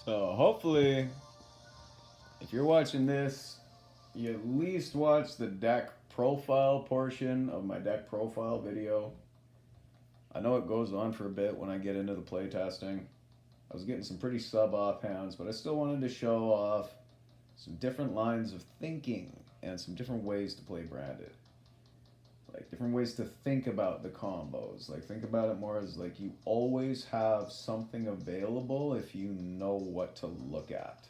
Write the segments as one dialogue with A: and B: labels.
A: So hopefully, if you're watching this, you at least watch the deck profile portion of my deck profile video. I know it goes on for a bit when I get into the playtesting. I was getting some pretty sub off hands, but I still wanted to show off some different lines of thinking and some different ways to play branded. Like different ways to think about the combos. Like think about it more as like you always have something available if you know what to look at.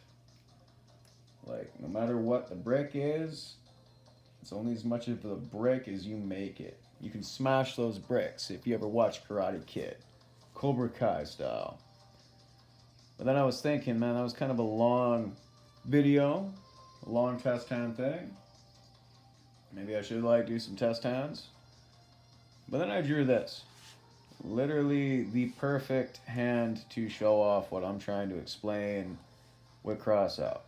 A: Like no matter what the brick is, it's only as much of the brick as you make it. You can smash those bricks if you ever watch Karate Kid, Cobra Kai style. But then I was thinking, man, that was kind of a long video, a long test hand thing. Maybe I should like do some test hands. But then I drew this. Literally the perfect hand to show off what I'm trying to explain with Crossout.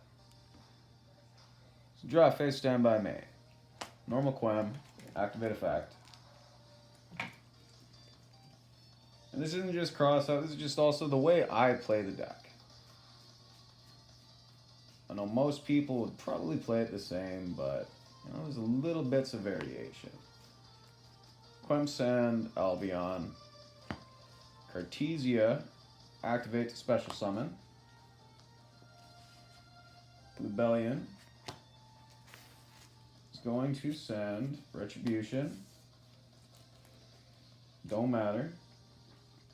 A: So draw face stand by me. Normal Quem, activate effect. And this isn't just Crossout, this is just also the way I play the deck. I know most people would probably play it the same, but you know, there's a little bits of variation. Quem Sand, Albion. Cartesia, activate to special summon. Rebellion is going to send Retribution. Don't matter,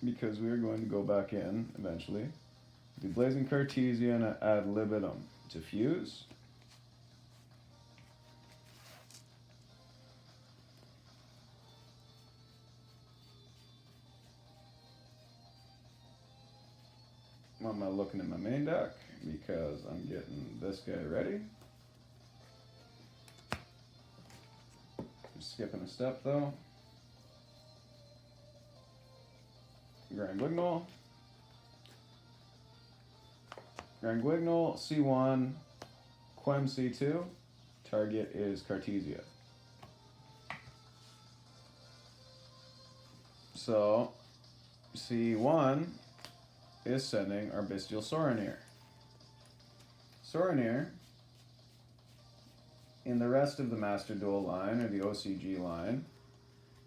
A: because we are going to go back in eventually. Do Blazing Cartesia and ad libitum to fuse. Why am I looking at my main deck? Because I'm getting this guy ready. I'm skipping a step though. Grand Guignol. Grand Guignol, C1, Quem C2. Target is Cartesia. So, C1 is sending our Bestial Soronir. Soronir, in the rest of the Master Duel line, or the OCG line,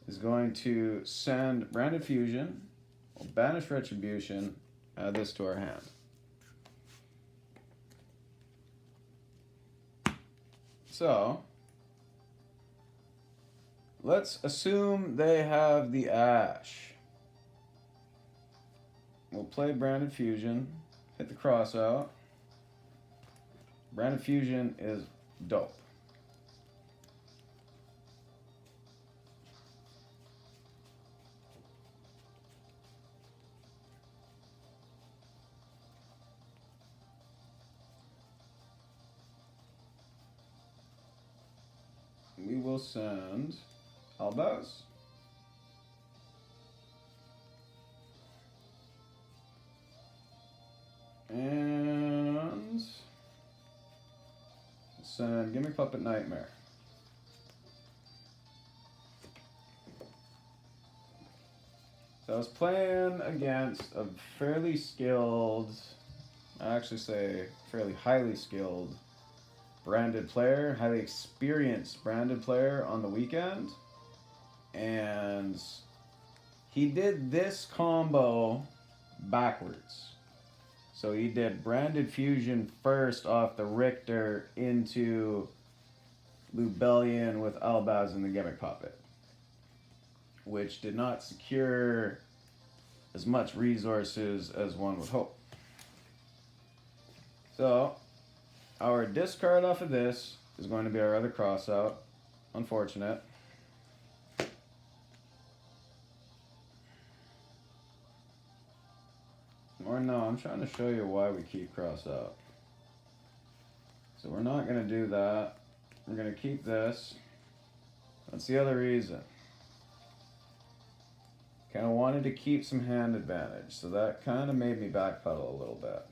A: is going to send Branded Fusion, or Banish Retribution, add this to our hand. So, let's assume they have the Ash. We'll play Branded Fusion, hit the Crossout. Branded Fusion is dope. We will send Albaz. And send Gimme Puppet Nightmare. So I was playing against a fairly skilled, I actually say fairly highly skilled branded player, highly experienced branded player on the weekend. And he did this combo backwards. So he did Branded Fusion first off the Richter into Lubellion with Albaz and the Gimmick Puppet, which did not secure as much resources as one would hope. So our discard off of this is going to be our other Crossout. Unfortunate. Or no, I'm trying to show you why we keep Crossout. So we're not going to do that. We're going to keep this. That's the other reason. Kind of wanted to keep some hand advantage, so that kind of made me backpedal a little bit.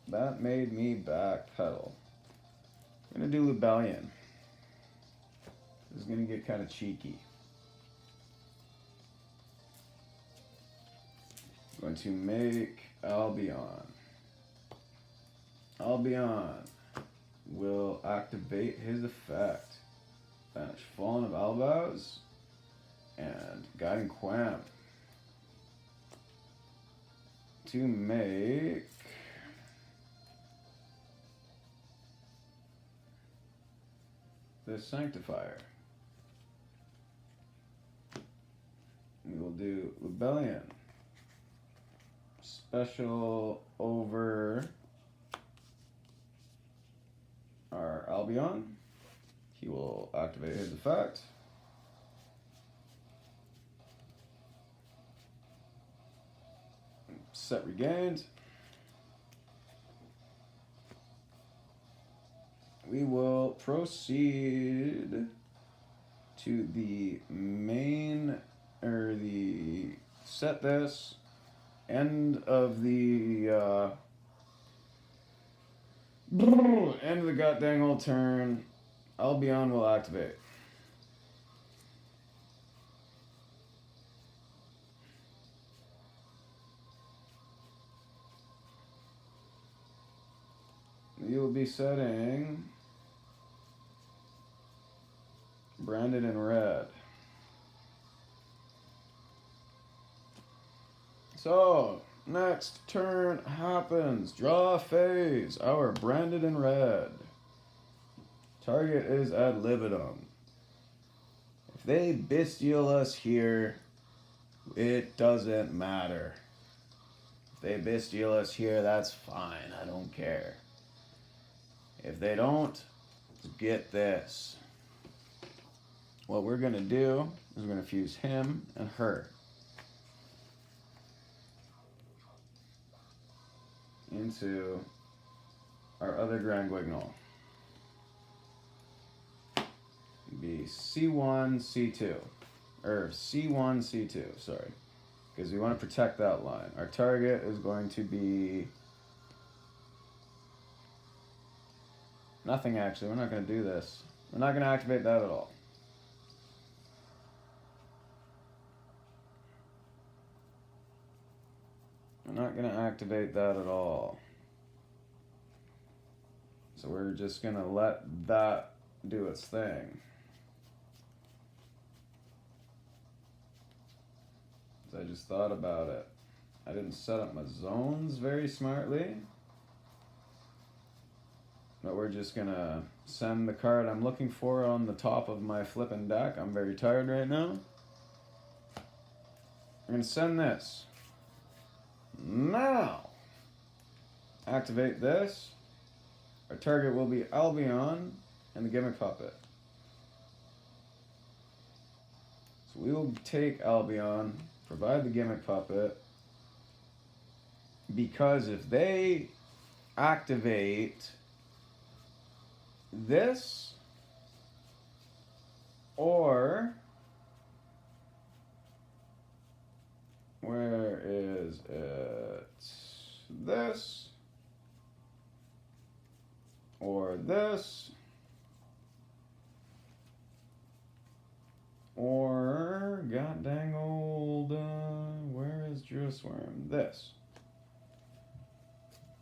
A: That made me backpedal. I'm going to do Lubellion. This is going to get kind of cheeky. Going to make Albion. Albion will activate his effect. Banish Fallen of Albaz and Guiding Quam. To make the Sanctifier. We will do Rebellion. Special over our Albion. He will activate his effect. Set regained. We will proceed to the main, or the set this, end of the end of the goddamn old turn. Albion will activate. You will be setting branded in red. So, next turn happens. Draw a phase. Our branded in red. Target is ad libitum. If they bestial us here, it doesn't matter. If they bestial us here, that's fine. I don't care. If they don't, get this. What we're going to do is we're going to fuse him and her into our other Grand Guignol. Be C1, C2. Or C1, C2, sorry. Because we want to protect that line. Our target is going to be... nothing, actually. We're not going to do this. We're not going to activate that at all. We're not going to activate that at all. So we're just going to let that do its thing. So I just thought about it. I didn't set up my zones very smartly. But we're just going to send the card I'm looking for on the top of my flipping deck. I'm very tired right now. I'm going to send this. Now, activate this. Our target will be Albion and the Gimmick Puppet. So we will take Albion, provide the Gimmick Puppet, because if they activate this, or where is it? This, or this, or god dang old, where is Jerusalem? This.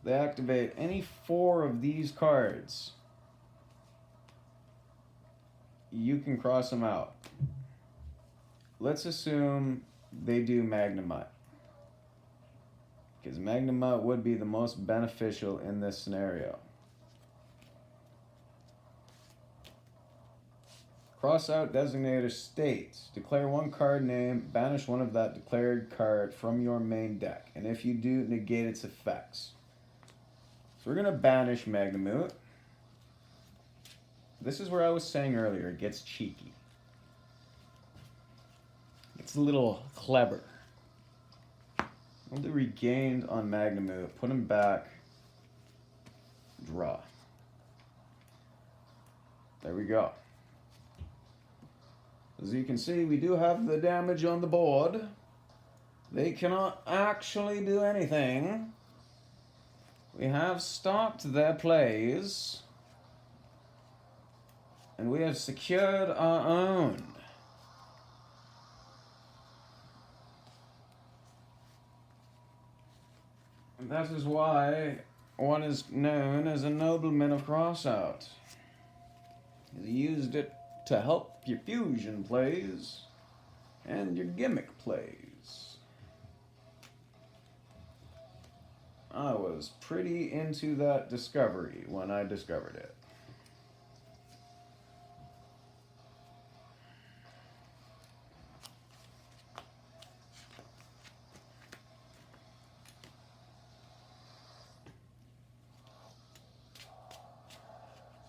A: They activate any 4 of these cards. You can cross them out. Let's assume they do Magnemite, because Magnemite would be the most beneficial in this scenario. Crossout designator states, declare 1 card name, banish 1 of that declared card from your main deck, and if you do, negate its effects. So we're going to banish Magnemite. This is where I was saying earlier, it gets cheeky. It's a little clever. We'll do regained on Magnemite, put him back, draw. There we go. As you can see, we do have the damage on the board. They cannot actually do anything. We have stopped their plays. And we have secured our own. That is why one is known as a nobleman of Crossout. He used it to help your fusion plays and your gimmick plays. I was pretty into that discovery when I discovered it.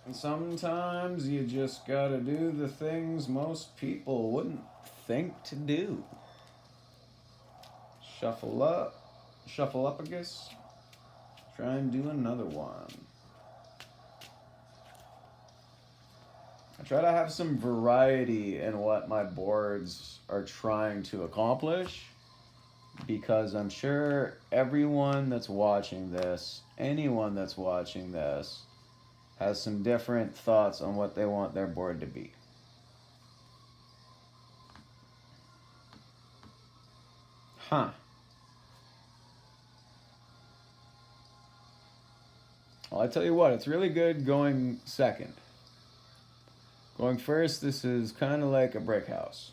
A: And sometimes you just gotta do the things most people wouldn't think to do. Shuffle up, shuffle upagus, try and do another one. I try to have some variety in what my boards are trying to accomplish, because I'm sure everyone that's watching this, anyone that's watching this, has some different thoughts on what they want their board to be. Huh. Well, I tell you what, it's really good going second. Going first, this is kind of like a brick house.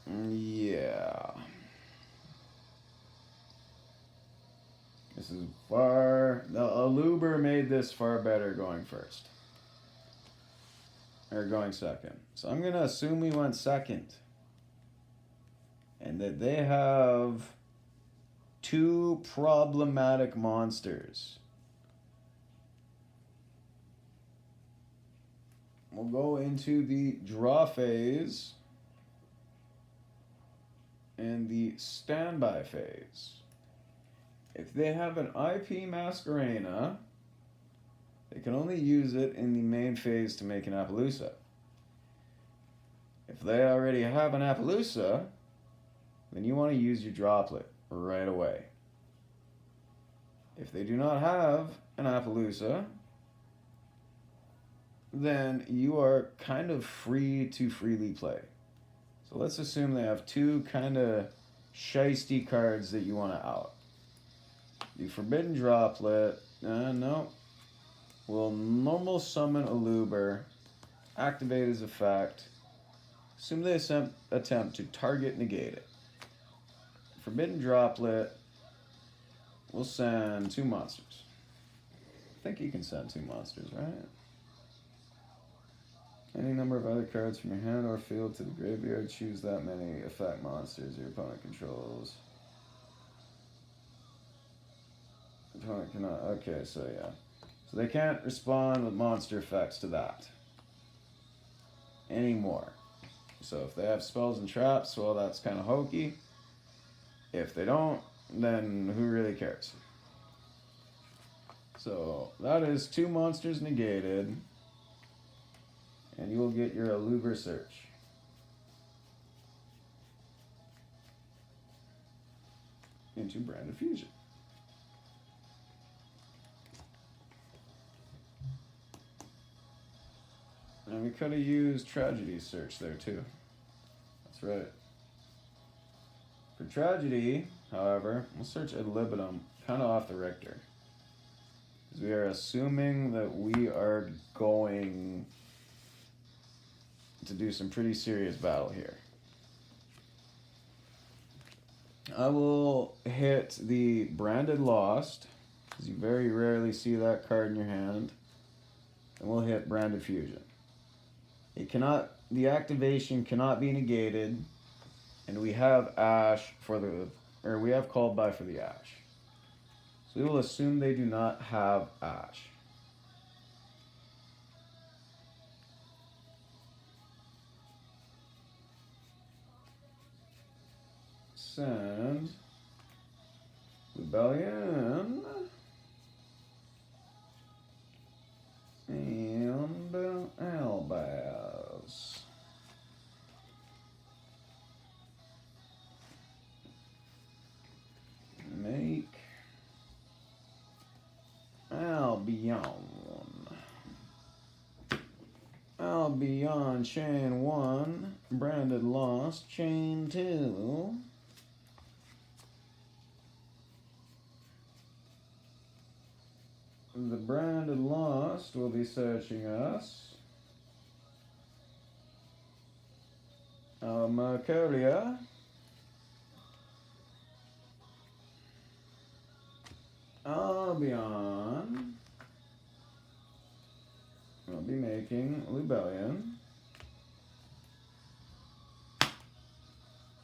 A: Yeah. This is far... The Aluber made this far better going first. Or going second. So I'm going to assume we went second. And that they have two problematic monsters. We'll go into the draw phase and the standby phase. If they have an IP Masquerena, they can only use it in the main phase to make an Appaloosa. If they already have an Appaloosa, then you want to use your droplet right away. If they do not have an Appaloosa, then you are kind of free to freely play. So let's assume they have two kind of shisty cards that you want to out. The Forbidden Droplet, no, will normal summon a Luber, activate his effect, assume they attempt to target negate it. Forbidden Droplet will send two monsters. I think you can send two monsters, right? Any number of other cards from your hand or field to the graveyard, choose that many effect monsters your opponent controls. Opponent cannot. Okay, so yeah. So they can't respond with monster effects to that anymore. So if they have spells and traps, well, that's kind of hokey. If they don't, then who really cares? So that is two monsters negated, and you will get your Aluber Search. Into Branded Fusion. And we could have used Tragedy Search there too. That's right. For Tragedy, however, we'll search Ad Libitum kind of off the Richter. Because we are assuming that we are going to do some pretty serious battle here. I will hit the Branded Lost, because you very rarely see that card in your hand. And we'll hit Branded Fusion. It cannot, the activation cannot be negated, and we have Ash for the, or we have Called By for the Ash. So we will assume they do not have Ash. Send Rebellion and Albaz. Make Albion. I'll be on chain 1. Branded lost. Chain 2. The branded lost will be searching us. Mercuria. I'll be on. I'll be making Rebellion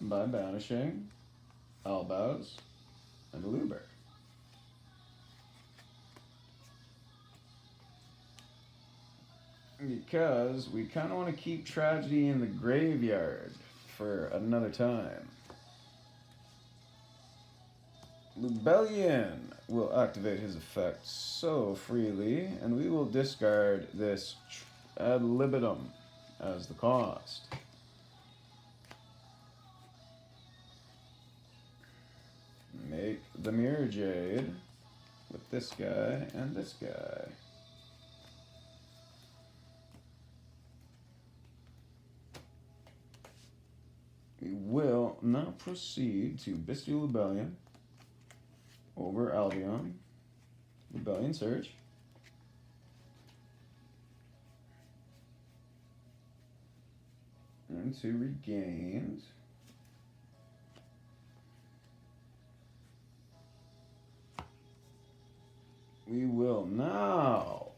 A: by banishing Albaz and Luber. Because we kind of want to keep Tragedy in the graveyard for another time. Rebellion will activate his effect so freely, and we will discard this ad libitum as the cost. Make the Mirror Jade with this guy and this guy. We will now proceed to Bestial Rebellion over Albion. Rebellion search. And to regained. We will now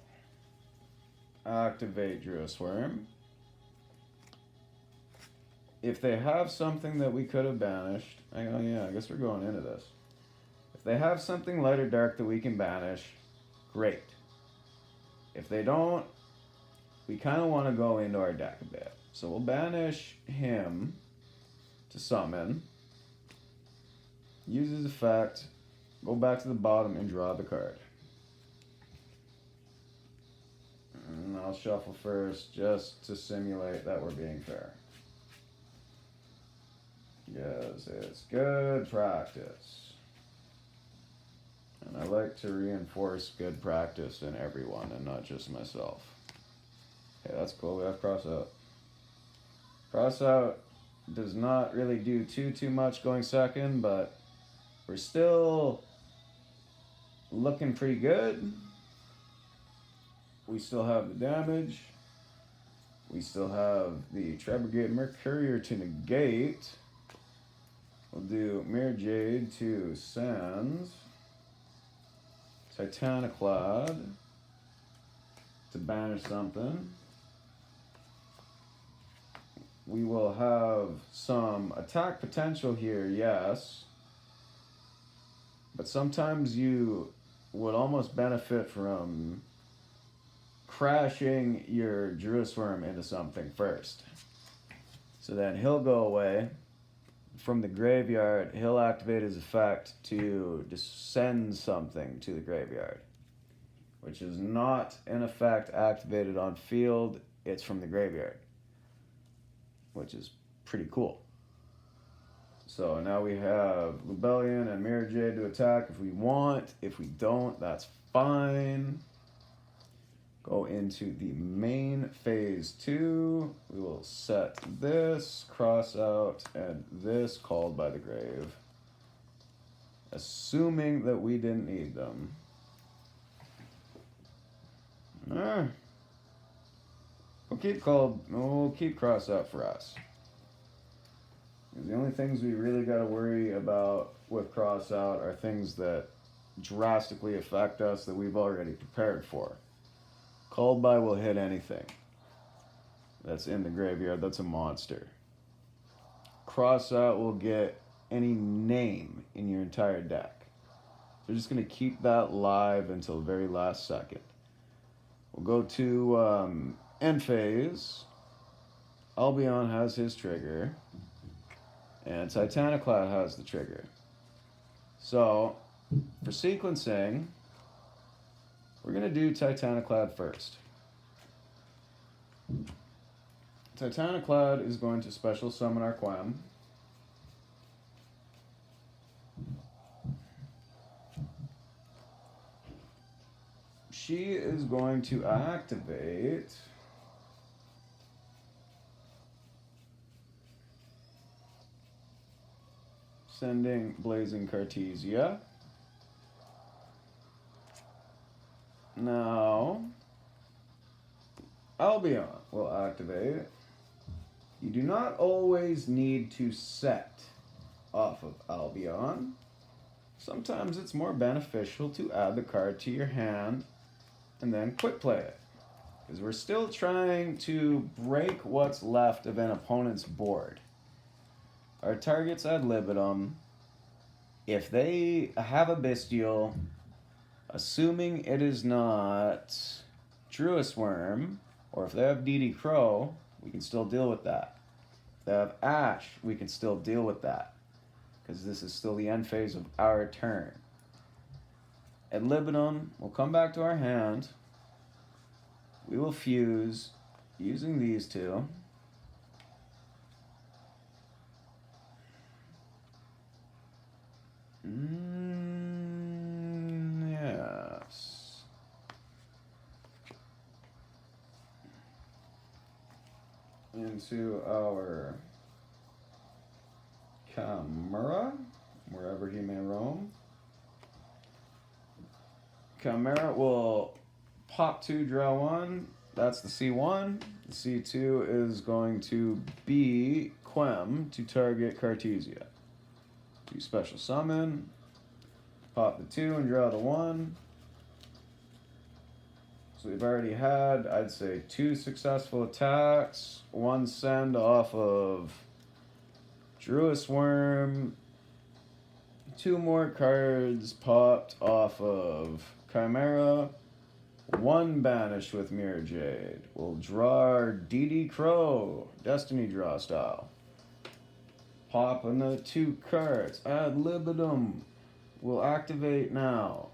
A: activate Druisworm. If they have something that we could have banished, oh yeah, I guess we're going into this. If they have something light or dark that we can banish, great. If they don't, we kind of want to go into our deck a bit. So we'll banish him to summon, use his effect, go back to the bottom and draw the card. And I'll shuffle first just to simulate that we're being fair. Yes, it's good practice. And I like to reinforce good practice in everyone and not just myself. Okay, that's cool. We have Crossout. Crossout does not really do too much going second, but we're still looking pretty good. We still have the damage. We still have the Trebregate Mercurier to negate. We'll do Mirror Jade to Sands. Titaniclad to banish something. We will have some attack potential here, yes. But sometimes you would almost benefit from crashing your Druisworm into something first. So then he'll go away. From the graveyard, he'll activate his effect to just send something to the graveyard, which is not an effect activated on field. It's from the graveyard, which is pretty cool. So now we have Rebellion and Mirror Jade to attack if we want. If we don't, that's fine. Go into the main phase 2. We will set this, Crossout, and this Called by the Grave. Assuming that we didn't need them. We'll keep Crossout for us. The only things we really got to worry about with Crossout are things that drastically affect us that we've already prepared for. Called by will hit anything that's in the graveyard. That's a monster. Crossout will get any name in your entire deck. So we're just going to keep that live until the very last second. We'll go to end phase. Albion has his trigger. And Titaniclad has the trigger. So, for sequencing, we're going to do Titaniclad first. Titaniclad is going to special summon our Quem. She is going to activate Sending Blazing Cartesia. Now, Albion will activate. You do not always need to set off of Albion. Sometimes it's more beneficial to add the card to your hand and then quick play it. Because we're still trying to break what's left of an opponent's board. Our target's ad libitum. If they have a bestial, assuming it is not Druis Worm, or if they have DD Crow, we can still deal with that. If they have Ash, we can still deal with that. Because this is still the end phase of our turn. Ad libitum will come back to our hand. We will fuse using these two. Yes. Into our Chimera, wherever he may roam. Chimera will pop 2, draw 1. That's the C1. The C2 is going to be Quem to target Cartesia. Do special summon. Pop the 2 and draw the 1. So we've already had, I'd say, 2 successful attacks. 1 send off of Druis Worm. 2 more cards popped off of Chimera. 1 banished with Mirror Jade. We'll draw our DD Crow, Destiny Draw style. Pop another 2 cards. Ad libitum will activate now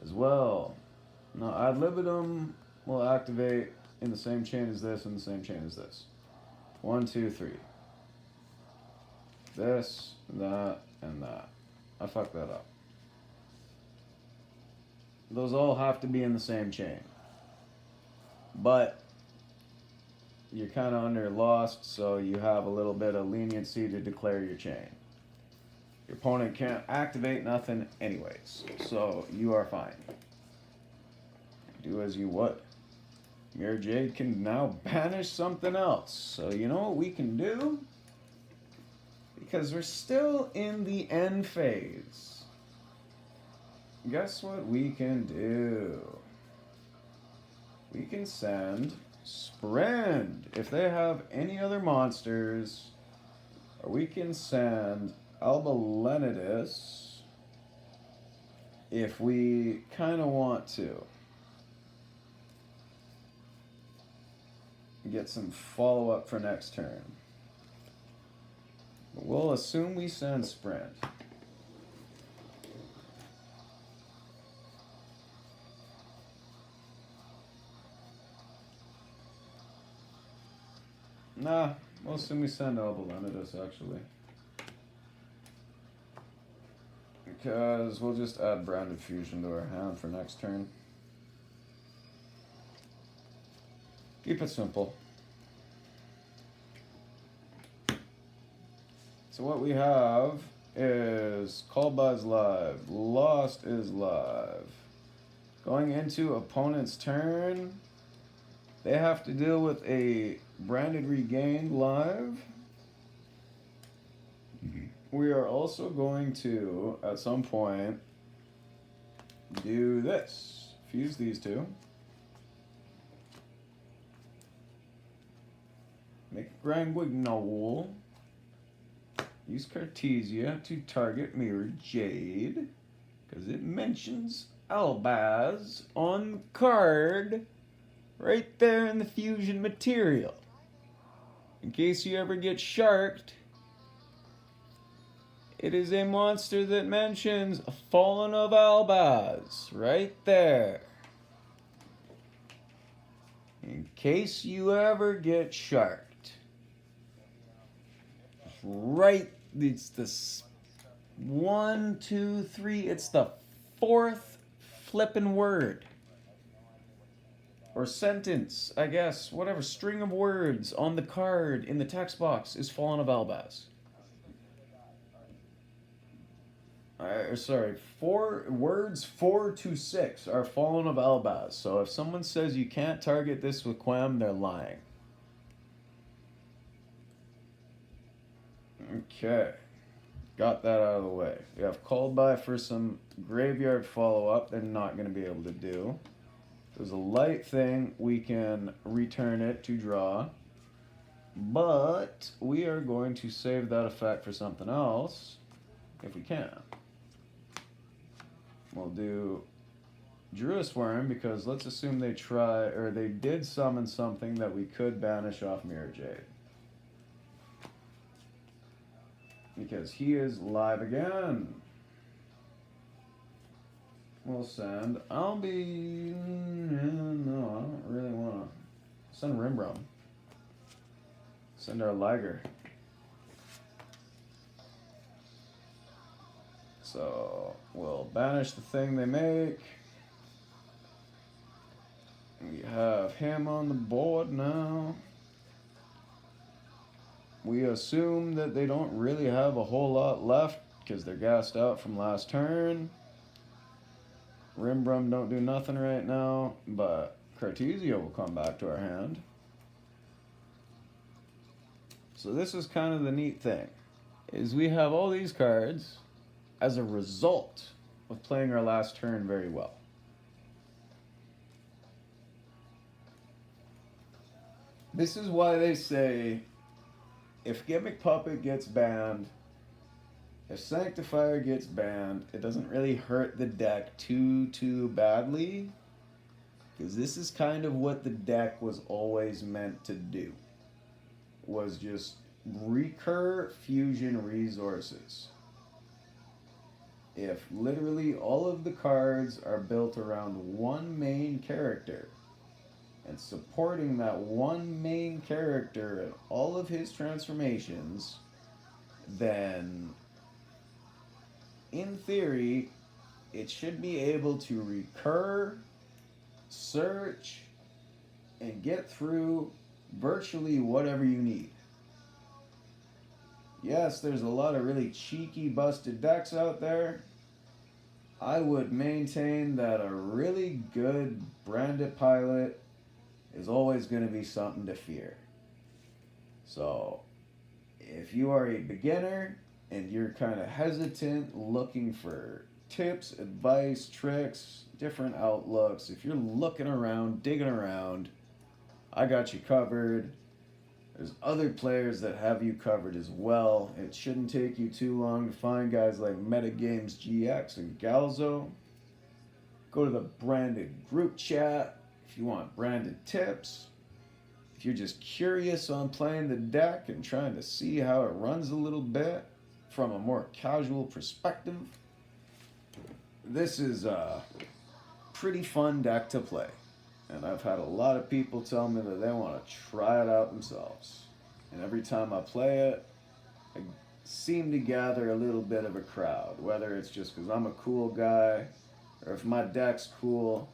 A: as well. Now, ad libitum will activate in the same chain as this and the same chain as this. 1, 2, 3. This, that, and that. I fucked that up. Those all have to be in the same chain. But you're kind of under lost, so you have a little bit of leniency to declare your chain. Your opponent can't activate nothing anyways, so you are fine. Do as you would. Mirror Jade can now banish something else. So you know what we can do? Because we're still in the end phase. Guess what we can do? We can send Sprend if they have any other monsters. Or we can send Alba Lenidus if we kind of want to. Get some follow-up for next turn. But we'll assume we send Sprint. Nah, we'll assume we send Alba Lenidus, actually. Because we'll just add Branded Fusion to our hand for next turn. Keep it simple. So what we have is Call Buzz live. Lost is live. Going into opponent's turn, they have to deal with a Branded Regained live. We are also going to, at some point, do this. Fuse these two. Make a Grand Guignol. Use Cartesia to target Mirror Jade. Because it mentions Albaz on the card. Right there in the fusion material. In case you ever get sharked. It is a monster that mentions a Fallen of Albaz. Right there. In case you ever get sharked. Right, it's this 1, 2, 3, it's the 4th flippin' word. Or sentence, I guess, whatever, string of words on the card in the text box is Fallen of Albaz. Sorry, words 4 to 6 are fallen of Albaz. So if someone says you can't target this with Quam, they're lying. Okay, got that out of the way. We have called by for some graveyard follow up. They're not going to be able to do. There's a light thing. We can return it to draw. But we are going to save that effect for something else if we can. We'll do Druid's Worm because let's assume they did summon something that we could banish off Mirror Jade. Because he is live again. We'll send. No, I don't really want to send Rimbrum. Send our Liger. So we'll banish the thing they make. We have him on the board now. We assume that they don't really have a whole lot left because they're gassed out from last turn. Rimbrum don't do nothing right now, but Cartesia will come back to our hand. So this is kind of the neat thing, is we have all these cards as a result of playing our last turn very well. This is why they say if Gimmick Puppet gets banned, if Sanctifier gets banned, it doesn't really hurt the deck too badly, because this is kind of what the deck was always meant to do, was just recur fusion resources. If literally all of the cards are built around one main character and supporting that one main character and all of his transformations, then in theory it should be able to recur, search, and get through virtually whatever you need. Yes, there's a lot of really cheeky, busted decks out there. I would maintain that a really good branded pilot is always going to be something to fear. So, if you are a beginner and you're kind of hesitant, looking for tips, advice, tricks, different outlooks, if you're looking around, digging around, I got you covered. There's other players that have you covered as well. It shouldn't take you too long to find guys like Metagames GX and Galzo. Go to the branded group chat if you want branded tips. If you're just curious on playing the deck and trying to see how it runs a little bit from a more casual perspective, this is a pretty fun deck to play. And I've had a lot of people tell me that they want to try it out themselves. And every time I play it, I seem to gather a little bit of a crowd. Whether it's just because I'm a cool guy, or if my deck's cool.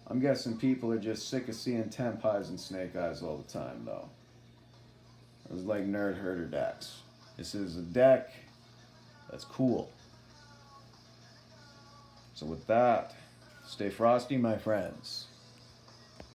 A: I'm guessing people are just sick of seeing Tempies and Snake Eyes all the time, though. It was like Nerd Herder decks. This is a deck that's cool. So with that, stay frosty, my friends.